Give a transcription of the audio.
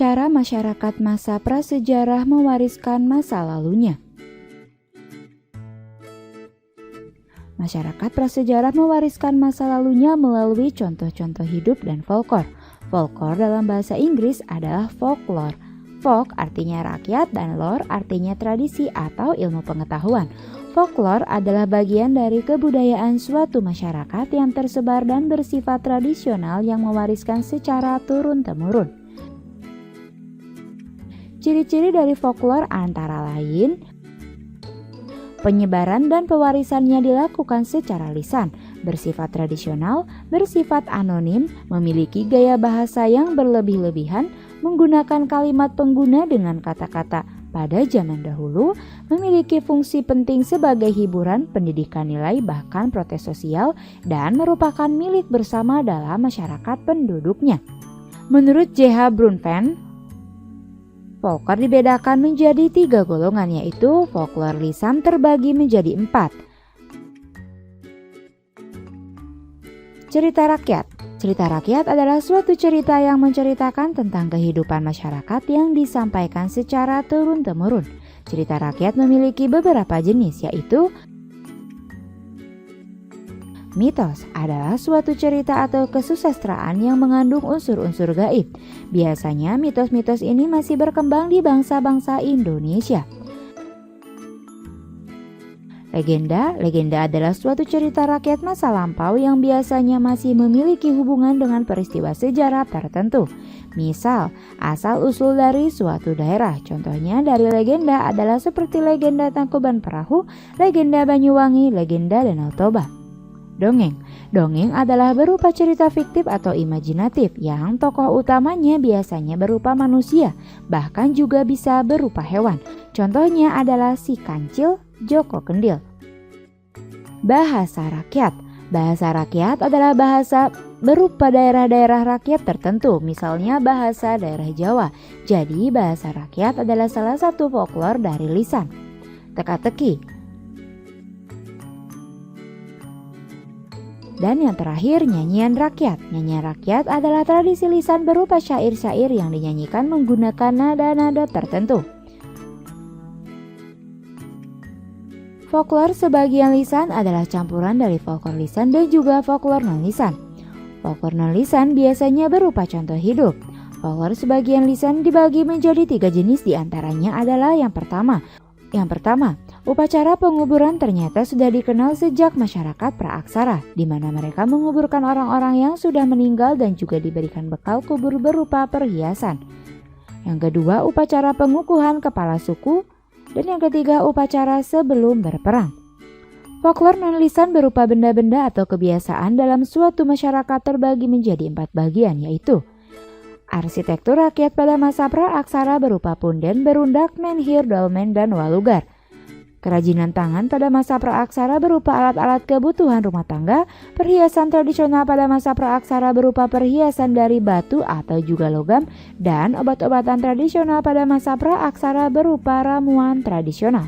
Cara masyarakat masa prasejarah mewariskan masa lalunya. Masyarakat prasejarah mewariskan masa lalunya melalui contoh-contoh hidup dan folklor. Folklor dalam bahasa Inggris adalah folklore. Folk artinya rakyat dan lore artinya tradisi atau ilmu pengetahuan. Folklor adalah bagian dari kebudayaan suatu masyarakat yang tersebar dan bersifat tradisional yang mewariskan secara turun-temurun. Ciri-ciri dari folklor antara lain penyebaran dan pewarisannya dilakukan secara lisan, bersifat tradisional, bersifat anonim, memiliki gaya bahasa yang berlebih-lebihan, menggunakan kalimat pengguna dengan kata-kata pada zaman dahulu, memiliki fungsi penting sebagai hiburan, pendidikan nilai, bahkan protes sosial, dan merupakan milik bersama dalam masyarakat penduduknya. Menurut J.H. Brunfen, folklor dibedakan menjadi 3 golongan, yaitu folklor lisan terbagi menjadi 4. Cerita rakyat. Cerita rakyat adalah suatu cerita yang menceritakan tentang kehidupan masyarakat yang disampaikan secara turun-temurun. Cerita rakyat memiliki beberapa jenis, yaitu mitos adalah suatu cerita atau kesusastraan yang mengandung unsur-unsur gaib. Biasanya mitos-mitos ini masih berkembang di bangsa-bangsa Indonesia. Legenda adalah suatu cerita rakyat masa lampau yang biasanya masih memiliki hubungan dengan peristiwa sejarah tertentu. Misal, asal-usul dari suatu daerah. Contohnya dari legenda adalah seperti legenda Tangkuban Perahu, legenda Banyuwangi, legenda Danau Toba. Dongeng adalah berupa cerita fiktif atau imajinatif yang tokoh utamanya biasanya berupa manusia, bahkan juga bisa berupa hewan. Contohnya adalah Si Kancil, Joko Kendil. Bahasa rakyat. Bahasa rakyat adalah bahasa berupa daerah-daerah rakyat tertentu, misalnya bahasa daerah Jawa. Jadi bahasa rakyat adalah salah satu folklor dari lisan. Teka-teki. Dan yang terakhir, nyanyian rakyat. Nyanyian rakyat adalah tradisi lisan berupa syair-syair yang dinyanyikan menggunakan nada-nada tertentu. Folklor sebagian lisan adalah campuran dari folklor lisan dan juga folklor non-lisan. Folklor non-lisan biasanya berupa contoh hidup. Folklor sebagian lisan dibagi menjadi 3 jenis, diantaranya adalah yang pertama, upacara penguburan ternyata sudah dikenal sejak masyarakat praaksara, di mana mereka menguburkan orang-orang yang sudah meninggal dan juga diberikan bekal kubur berupa perhiasan. Yang kedua, upacara pengukuhan kepala suku. Dan yang ketiga, upacara sebelum berperang. Folklor non-lisan berupa benda-benda atau kebiasaan dalam suatu masyarakat terbagi menjadi 4 bagian, yaitu arsitektur rakyat pada masa praaksara berupa punden, berundak, menhir, dolmen, dan walugar. Kerajinan tangan pada masa praaksara berupa alat-alat kebutuhan rumah tangga, perhiasan tradisional pada masa praaksara berupa perhiasan dari batu atau juga logam, dan obat-obatan tradisional pada masa praaksara berupa ramuan tradisional.